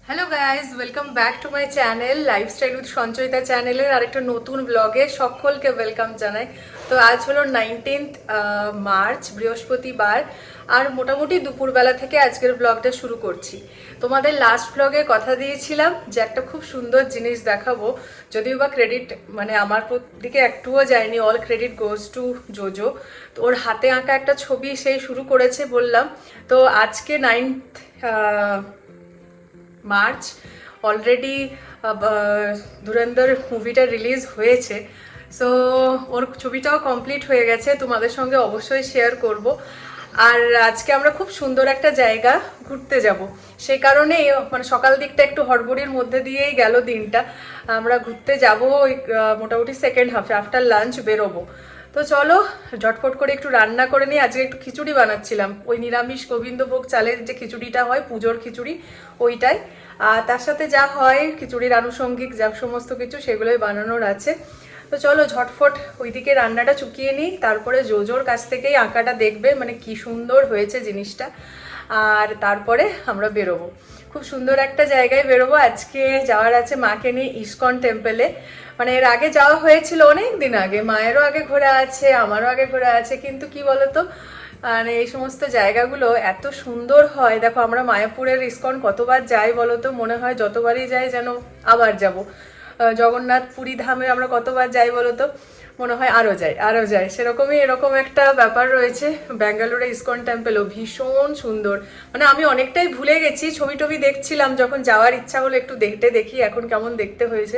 Hello guys, welcome back to my channel lifestyle with Sanchayita চ্যানেলের আরেকটা নতুন ব্লগে সকলকে ওয়েলকাম জানাই। তো আজ হলো 19th মার্চ, বৃহস্পতিবার, আর মোটামুটি দুপুরবেলা থেকে আজকের ব্লগটা শুরু করছি। তোমাদের লাস্ট ব্লগে কথা দিয়েছিলাম যে একটা খুব সুন্দর জিনিস দেখাবো, যদিও বা ক্রেডিট মানে আমার দিকে একটুও যায়নি, all credit goes to JoJo. তো ওর হাতে আঁকা একটা ছবি সেই শুরু করেছে বললাম। তো আজকে 9th মার্চ, অলরেডি ধুরন্ধর মুভিটা রিলিজ হয়েছে। সো ওর ছবিটাও কমপ্লিট হয়ে গেছে, তোমাদের সঙ্গে অবশ্যই শেয়ার করব। আর আজকে আমরা খুব সুন্দর একটা জায়গা ঘুরতে যাব, সেই কারণেই মানে সকাল দিকটা একটু হড়বড়ির মধ্যে দিয়েই গেল দিনটা। আমরা ঘুরতে যাব ওই মোটামুটি সেকেন্ড হাফে, আফটার লাঞ্চ বেরোবো। তো চলো ঝটফট করে একটু রান্না করে নিই। আজকে একটু খিচুড়ি বানাচ্ছিলাম, ওই নিরামিষ গোবিন্দভোগ চালের যে খিচুড়িটা হয়, পুজোর খিচুড়ি, ওইটাই। আর তার সাথে যা হয় খিচুড়ির আনুষঙ্গিক যা সমস্ত কিছু, সেগুলোই বানানোর আছে। তো চলো ঝটফট ওইদিকে রান্নাটা চুকিয়ে নিই, তারপরে জোজোর কাছ থেকেই আঁকাটা দেখবে, মানে কি সুন্দর হয়েছে জিনিসটা। আর তারপরে আমরা বেরোবো, খুব সুন্দর একটা জায়গায় বেরোবো। আজকে যাওয়ার আছে মাকে নিয়ে ইস্কন টেম্পলে। মানে এর আগে যাওয়া হয়েছিল অনেক দিন আগে, মায়েরও আগে ঘোরা আছে, আমারও আগে ঘোরা আছে, কিন্তু কি বলতো মানে এই সমস্ত জায়গাগুলো এত সুন্দর হয়। দেখো আমরা মায়াপুরের ইস্কন কতবার যাই বলতো, মনে হয় যতবারই যাই যেন আবার যাব। জগন্নাথ পুরী ধামে আমরা কতবার যাই বলতো, মনে হয় আরও যাই আরও যাই। সেরকমই এরকম একটা ব্যাপার রয়েছে ব্যাঙ্গালোরে ইস্কন টেম্পেলও ভীষণ সুন্দর। মানে আমি অনেকটাই ভুলে গেছি, ছবি টবি দেখছিলাম যখন যাওয়ার ইচ্ছা হলো একটু দেখতে দেখি এখন কেমন দেখতে হয়েছে,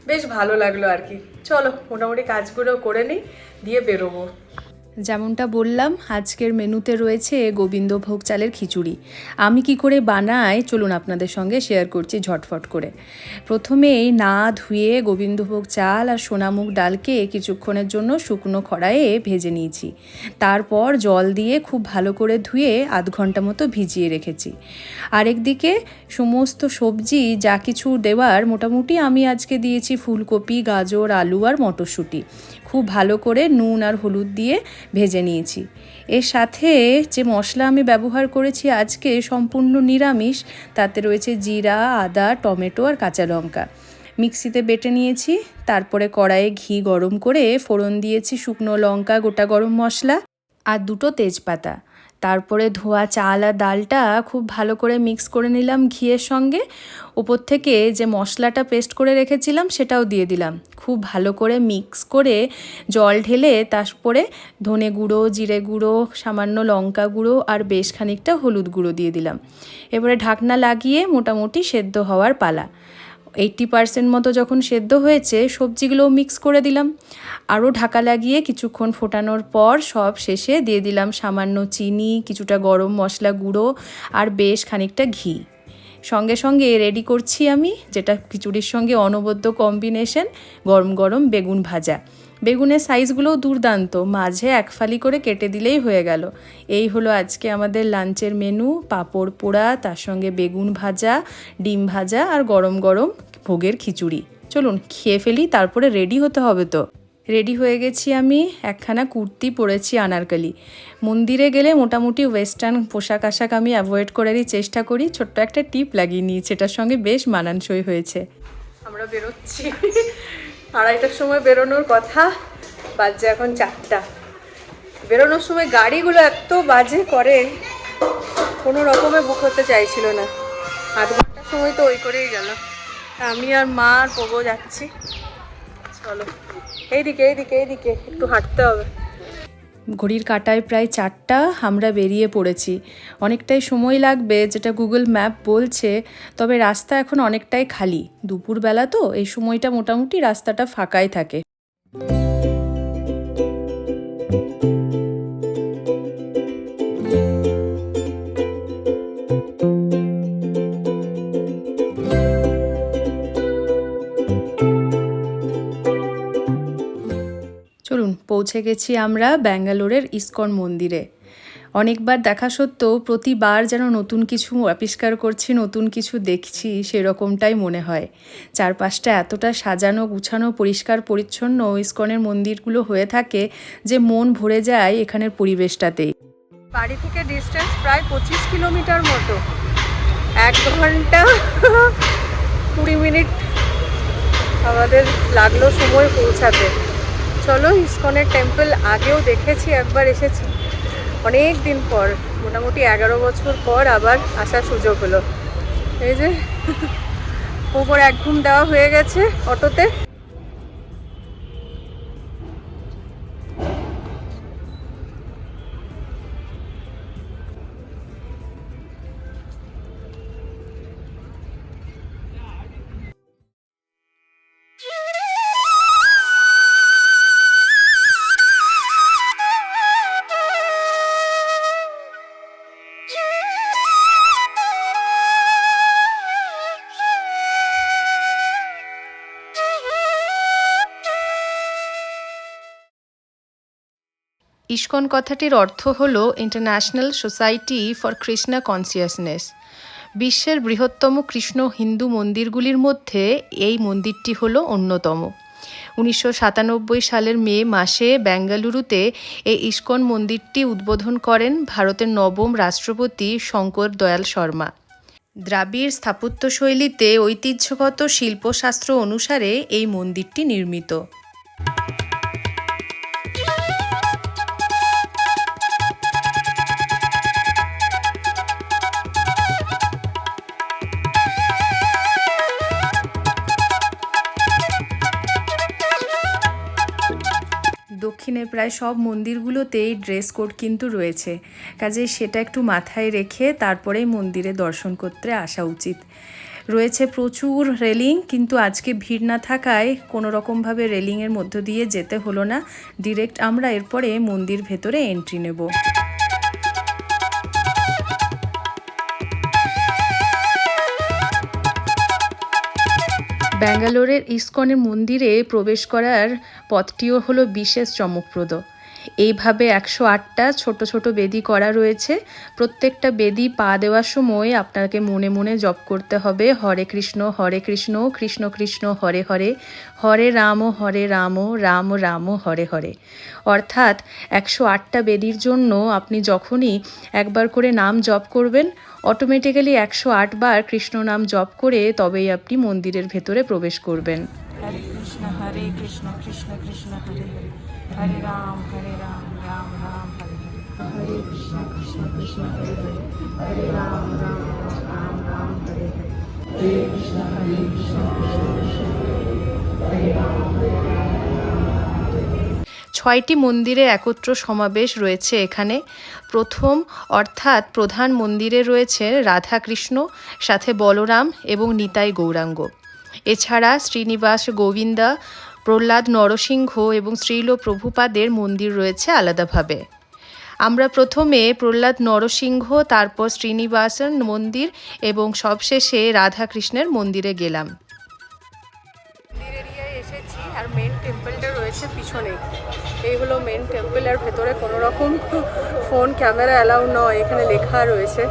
বেশ ভালো লাগলো আর কি। চলো মোটামুটি কাজগুলো করে নিই, দিয়ে বেরোবো। যেমনটা বললাম, আজকের মেনুতে রয়েছে গোবিন্দভোগ চালের খিচুড়ি। আমি কি করে বানাই চলুন আপনাদের সঙ্গে শেয়ার করছি ঝটফট করে। প্রথমেই না ধুয়ে গোবিন্দভোগ চাল আর সোনামুগ ডালকে কিছুক্ষণের জন্য শুকনো কড়াইয়ে ভেজে নিয়েছি। তারপর জল দিয়ে খুব ভালো করে ধুয়ে আধ ঘন্টা মতো ভিজিয়ে রেখেছি। আরেকদিকে সমস্ত সবজি যা কিছু দেওয়ার মোটামুটি আমি আজকে দিয়েছি ফুলকপি, গাজর, আলু আর মটরশুঁটি। খুব ভালো করে নুন আর হলুদ দিয়ে ভেজে নিয়েছি। এর সাথে যে মশলা আমি ব্যবহার করেছি আজকে সম্পূর্ণ নিরামিষ, তাতে রয়েছে জিরা, আদা, টমেটো আর কাঁচা লঙ্কা। মিক্সিতে বেটে নিয়েছি। তারপরে কড়াইয়ে ঘি গরম করে ফোড়ন দিয়েছি শুকনো লঙ্কা, গোটা গরম মশলা আর 2টো তেজপাতা। তারপরে ধোয়া চাল আর ডালটা খুব ভালো করে মিক্স করে নিলাম ঘিয়ের সঙ্গে। ওপর থেকে যে মশলাটা পেস্ট করে রেখেছিলাম সেটাও দিয়ে দিলাম। খুব ভালো করে মিক্স করে জল ঢেলে তারপরে ধনে গুঁড়ো, জিরে গুঁড়ো, সামান্য লঙ্কা গুঁড়ো আর বেশ খানিকটা হলুদ গুঁড়ো দিয়ে দিলাম। এবারে ঢাকনা লাগিয়ে মোটামুটি সেদ্ধ হওয়ার পালা। 80% মতো যখন সেদ্ধ হয়েছে সবজিগুলোও মিক্স করে দিলাম। আরও ঢাকা লাগিয়ে কিছুক্ষণ ফোটানোর পর সব শেষে দিয়ে দিলাম সামান্য চিনি, কিছুটা গরম মশলা গুঁড়ো আর বেশ খানিকটা ঘি। সঙ্গে সঙ্গে রেডি করছি আমি যেটা খিচুড়ির সঙ্গে অনবদ্য কম্বিনেশন, গরম গরম বেগুন ভাজা। বেগুনের সাইজগুলোও দুর্দান্ত, মাঝে এক ফালি করে কেটে দিলেই হয়ে গেল। এই হলো আজকে আমাদের লাঞ্চের মেনু। পাঁপড় পোড়া, তার সঙ্গে বেগুন ভাজা, ডিম ভাজা আর গরম গরম ভোগের খিচুড়ি। চলুন খেয়ে ফেলি, তারপরে রেডি হতে হবে। তো রেডি হয়ে গেছি আমি, একখানা কুর্তি পরেছি আনারকলি। মন্দিরে গেলে মোটামুটি ওয়েস্টার্ন পোশাক আশাক আমি অ্যাভয়েড করারই চেষ্টা করি। ছোট্ট একটা টিপ লাগিয়ে নিয়েছি, এটার সঙ্গে বেশ মানানসই হয়েছে। আমরা বেরোচ্ছি, 2:30টার সময় বেরোনোর কথা, বাজে এখন 4টা। বেরোনোর সময় গাড়িগুলো এত বাজে করে, কোনো রকমে বুক হতে চাইছিল না। আধ ঘন্টার সময় তো ওই করেই গেল। আমি আর মা আর পোগো যাচ্ছি। চলো এইদিকে এইদিকে এইদিকে একটু হাঁটতে হবে। ঘড়ির কাঁটায় প্রায় 4টা, আমরা বেরিয়ে পড়েছি। অনেকটাই সময় লাগবে যেটা গুগল ম্যাপ বলছে, তবে রাস্তা এখন অনেকটাই খালি। দুপুরবেলা তো এই সময়টা মোটামুটি রাস্তাটা ফাঁকাই থাকে। পৌঁছে গেছি আমরা ব্যাঙ্গালোরের ইসকন মন্দিরে। অনেকবার দেখা সত্ত্বেও প্রতিবার যেন নতুন কিছু আবিষ্কার করছি, নতুন কিছু দেখছি, সেরকমটাই মনে হয়। চারপাশটা এতটা সাজানো গুছানো পরিষ্কার পরিচ্ছন্ন ইসকনের মন্দিরগুলো হয়ে থাকে যে মন ভরে যায় এখানের পরিবেশটাতেই। বাড়ি থেকে ডিস্টেন্স প্রায় 25 কিলোমিটার মতো, 1 ঘন্টা 20 মিনিট আমাদের লাগলো সময় পৌঁছাতে। চলো, ইসকনের টেম্পল আগেও দেখেছি, একবার এসেছি অনেক দিন পর, মোটামুটি 11 বছর পর আবার আসার সুযোগ হলো। এই যে ওপর এক ঘুম দেওয়া হয়ে গেছে অটোতে। ইসকন কথাটির অর্থ হল international society for Krishna consciousness. বিশ্বের বৃহত্তম কৃষ্ণ হিন্দু মন্দিরগুলির মধ্যে এই মন্দিরটি হল অন্যতম। 1997 সালের মে মাসে বেঙ্গালুরুতে এই ইসকন মন্দিরটি উদ্বোধন করেন ভারতের নবম রাষ্ট্রপতি শঙ্কর দয়াল শর্মা। দ্রাবিড় স্থাপত্যশৈলীতে ঐতিহ্যগত শিল্পশাস্ত্র অনুসারে এই মন্দিরটি নির্মিত। দক্ষিণের প্রায় সব মন্দিরগুলোতেই ড্রেস কোড কিন্তু রয়েছে, কাজেই সেটা একটু মাথায় রেখে তারপরেই মন্দিরে দর্শন করতে আসা উচিত। রয়েছে প্রচুর রেলিং, কিন্তু আজকে ভিড় না থাকায় কোনো রকমভাবে রেলিংয়ের মধ্য দিয়ে যেতে হলো না, ডিরেক্ট আমরা এরপরে মন্দির ভেতরে এন্ট্রি নেব। ব্যাঙ্গালোরের ইসকনের মন্দিরে প্রবেশ করার পথটিও হলো বিশেষ চমকপ্রদ। এইভাবে 108টা ছোট ছোট বেদি করা রয়েছে। প্রত্যেকটা বেদি পা দেওয়ার সময় আপনাকে মনে মনে জপ করতে হবে হরে কৃষ্ণ কৃষ্ণ কৃষ্ণ হরে হরে, হরে রাম রাম রাম হরে হরে। অর্থাৎ 108টা বেদির জন্য আপনি যখনই একবার করে নাম জপ করবেন, অটোমেটিক্যালি 108 বার কৃষ্ণ নাম জপ করে তবেই আপনি মন্দিরের ভেতরে প্রবেশ করবেন। হরে কৃষ্ণ কৃষ্ণ কৃষ্ণ হরে হরে, হরে রাম রাম রাম হরে হরে, হরে কৃষ্ণ কৃষ্ণ কৃষ্ণ হরে হরে, হরে রাম রাম রাম হরে হরে, হরে কৃষ্ণ কৃষ্ণ কৃষ্ণ হরে রাম হরে রাম। 6টি মন্দিরের একত্র সমাবেশ রয়েছে এখানে। প্রথম অর্থাৎ প্রধান মন্দিরে রয়েছে রাধাকৃষ্ণ, সাথে বলরাম এবং নিতাই গৌরাঙ্গ। এছাড়া শ্রীনিবাস গোবিন্দা, প্রহ্লাদ নরসিংহ এবং শ্রীল প্রভুপাদের মন্দির রয়েছে আলাদাভাবে। আমরা প্রথমে প্রহ্লাদ নরসিংহ, তারপর শ্রীনিবাসন মন্দির এবং সবশেষে রাধাকৃষ্ণের মন্দিরে গেলাম। মন্দির এরিয়ায় এসেছি আর মেন টেম্পলটা রয়েছে পিছনে। এই হলো মেন টেম্পল, আর ভেতরে কোনো রকম ফোন ক্যামেরা অ্যালাউ নয়, এখানে লেখা রয়েছে।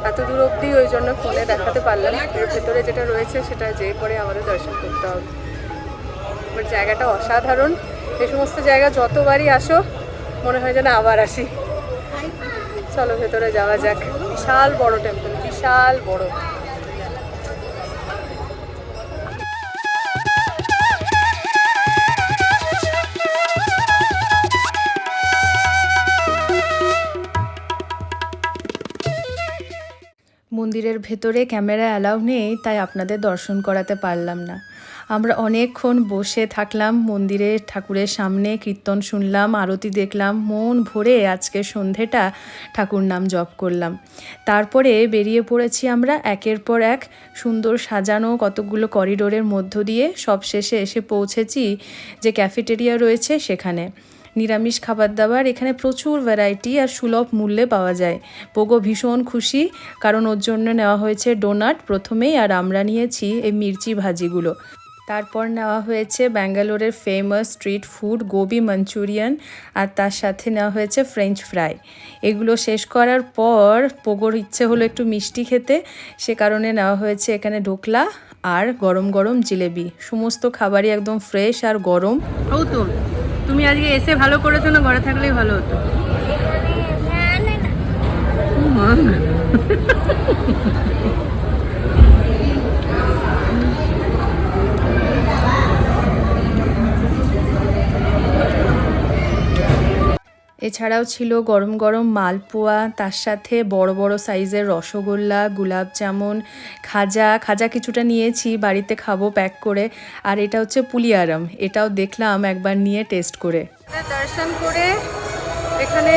এত দূর অবধি ওই জন্য ফোনে দেখাতে পারলাম। এর ভেতরে যেটা রয়েছে সেটা যে করে আমাদের দর্শন করতে হবে। বাট জায়গাটা অসাধারণ। এই সমস্ত জায়গা যতবারই আসো মনে হয় যেন আবার আসি। চলো ভেতরে যাওয়া যাক। বিশাল বড় টেম্পল, বিশাল বড়। মন্দিরের ভেতরে ক্যামেরা অ্যালাউ নেই, তাই আপনাদের দর্শন করাতে পারলাম না। আমরা অনেকক্ষণ বসে থাকলাম মন্দিরের ঠাকুরের সামনে, কীর্তন শুনলাম, আরতি দেখলাম, মন ভরে আজকে সন্ধেটা ঠাকুর নাম জপ করলাম। তারপরে বেরিয়ে পড়েছি আমরা একের পর এক সুন্দর সাজানো কতগুলো করিডোরের মধ্য দিয়ে। সবশেষে এসে পৌঁছেছি যে ক্যাফেটেরিয়া রয়েছে সেখানে। নিরামিষ খাবার দাবার এখানে প্রচুর ভ্যারাইটি আর সুলভ মূল্যে পাওয়া যায়। পোগো ভীষণ খুশি, কারণ ওর জন্য নেওয়া হয়েছে ডোনাট প্রথমেই, আর আমরা নিয়েছি এই মির্চি ভাজিগুলো। তারপর নেওয়া হয়েছে ব্যাঙ্গালোরের famous street food gobi Manchurian, আর তার সাথে নেওয়া হয়েছে ফ্রেঞ্চ ফ্রাই। এগুলো শেষ করার পর পোগোর ইচ্ছে হলো একটু মিষ্টি খেতে, সে কারণে নেওয়া হয়েছে এখানে ঢোকলা আর গরম গরম জিলেবি। সমস্ত খাবারই একদম ফ্রেশ আর গরম। ও তো তুমি আজকে এসে ভালো করেছো না, ঘরে থাকলেই ভালো হতো। এছাড়াও ছিল গরম গরম মালপোয়া, তার সাথে বড় বড় সাইজের রসগোল্লা, গোলাপ জামুন, খাজা কিছুটা নিয়েছি, বাড়িতে খাবো প্যাক করে। আর এটা হচ্ছে পুলিয়ারাম, এটাও দেখলাম একবার নিয়ে টেস্ট করে। দর্শন করে এখানে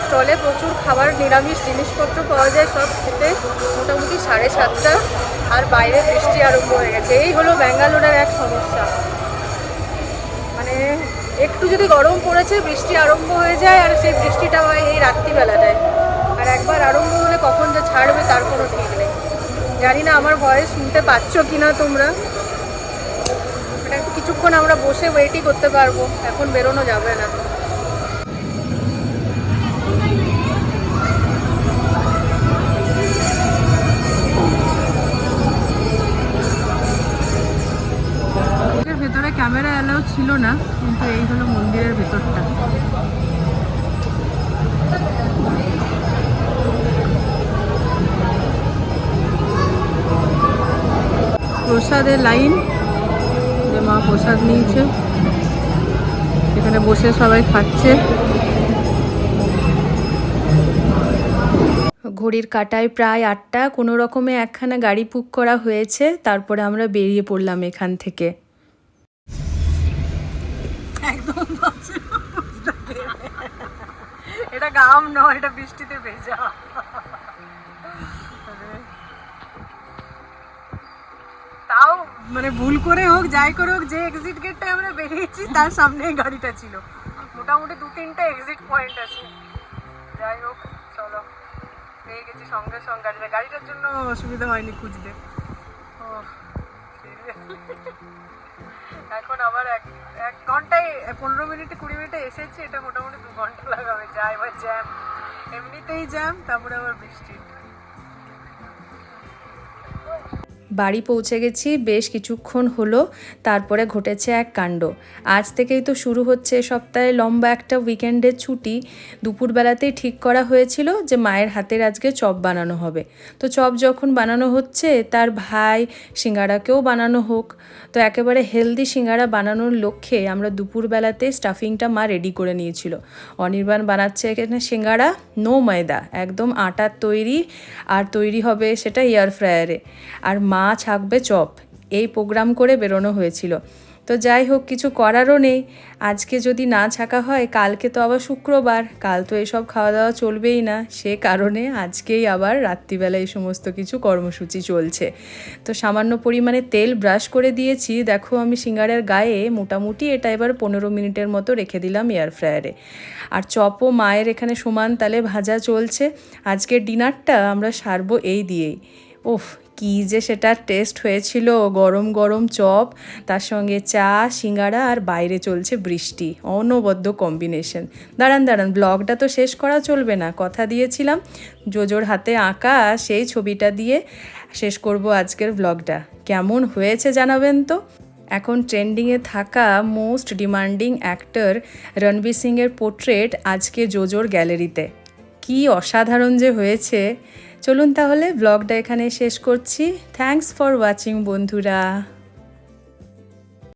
স্টলে প্রচুর খাবার, নিরামিষ জিনিসপত্র পাওয়া যায়, সব খেতে মোটামুটি 7:30, আর বাইরে বৃষ্টি আরম্ভ হয়ে গেছে। এই হলো ব্যাঙ্গালোরের এক সমস্যা, মানে একটু যদি গরম পড়েছে বৃষ্টি আরম্ভ হয়ে যায়, আর সেই বৃষ্টিটা হয় এই রাত্রিবেলাটায়, আর একবার আরম্ভ হলে কখন যে ছাড়বে তার কোনো ঠিক নেই। জানি না আমার ভয়েস শুনতে পাচ্ছ কি না তোমরা। মানে একটু কিছুক্ষণ আমরা বসে ওয়েটই করতে পারবো, এখন বেরোনো যাবে না। ভেতরে ক্যামেরা অ্যালাউ ছিল না, কিন্তু এই হলো মন্দিরের ভেতরটা। প্রসাদের লাইন, যে মা প্রসাদ নিয়েছে, এখানে বসে সবাই খাচ্ছে। ঘড়ির কাঁটায় প্রায় 8টা, কোনো রকমে একখানা গাড়ি বুক করা হয়েছে, তারপরে আমরা বেরিয়ে পড়লাম এখান থেকে। একদম এটা গাম নয়, এটা বৃষ্টিতে ভেজা। তাও মানে ভুল করে হোক যাই করে হোক, যে এক্সিট গেটটায় আমরা বেরিয়েছি তার সামনে গাড়িটা ছিল। মোটামুটি 2-3টা এক্সিট পয়েন্ট আছে। যাই হোক চলো, পেয়ে গেছি সঙ্গে সঙ্গে গাড়িটার জন্য অসুবিধা হয়নি খুঁজতে। এখন আবার এক ঘন্টায় 15 মিনিটে 20 মিনিটে এসেছি, এটা মোটামুটি 2 ঘন্টা লাগাবে। যাই এবার জ্যাম, এমনিতেই জ্যাম, তারপরে আবার বৃষ্টি। বাড়ি পৌঁছে গেছি বেশ কিছুক্ষণ হলো, তারপরে ঘটেছে এক কাণ্ড। আজ থেকেই তো শুরু হচ্ছে সপ্তাহে লম্বা একটা উইকেন্ডের ছুটি। দুপুরবেলাতেই ঠিক করা হয়েছিল যে মায়ের হাতের আজকে চপ বানানো হবে। তো চপ যখন বানানো হচ্ছে, তার ভাই সিঙ্গাড়াকেও বানানো হোক। তো একেবারে হেলদি সিঙ্গাড়া বানানোর লক্ষ্যে আমরা দুপুরবেলাতে স্টাফিংটা মা রেডি করে নিয়েছিল। অনির্বাণ বানাচ্ছে এখানে সিঙ্গাড়া, নো ময়দা, একদম আটার তৈরি, আর তৈরি হবে সেটা এয়ার ফ্রায়ারে। আর মা ছাকবে চপ, এই প্রোগ্রাম করে বেরোনো হয়েছিল। তো যাই হোক, কিছু করারও নেই। আজকে যদি না ছাকা হয়, কালকে তো আবার শুক্রবার, কাল তো এসব খাওয়া দাওয়া চলবেই না। সে কারণে আজকেই আবার রাত্রিবেলা এই সমস্ত কিছু কর্মসূচি চলছে। তো সামান্য পরিমাণে তেল ব্রাশ করে দিয়েছি, দেখো আমি সিঙ্গাড়ার গায়ে মোটামুটি এটা এবার 15 মিনিটের মতো রেখে দিলাম এয়ার ফ্রায়ারে। আর চপও মায়ের এখানে সমান তালে ভাজা চলছে। আজকের ডিনারটা আমরা সারবো এই দিয়েই। ওফ, কী যে সেটার টেস্ট হয়েছিল, গরম গরম চপ, তার সঙ্গে চা, সিঙ্গাড়া, আর বাইরে চলছে বৃষ্টি, অনবদ্য কম্বিনেশন। দাঁড়ান, ব্লগটা তো শেষ করা চলবে না, কথা দিয়েছিলাম জোজোর হাতে আঁকা সেই ছবিটা দিয়ে শেষ করব আজকের ব্লগটা। কেমন হয়েছে জানাবেন তো। এখন ট্রেন্ডিংয়ে থাকা মোস্ট ডিমান্ডিং অ্যাক্টর রণবীর সিংয়ের পোর্ট্রেট আজকে জোজোর গ্যালারিতে। কি অসাধারণ যে হয়েছে। চলুন তাহলে ব্লগটা এখানে শেষ করছি। থ্যাঙ্কস ফর ওয়াচিং বন্ধুরা।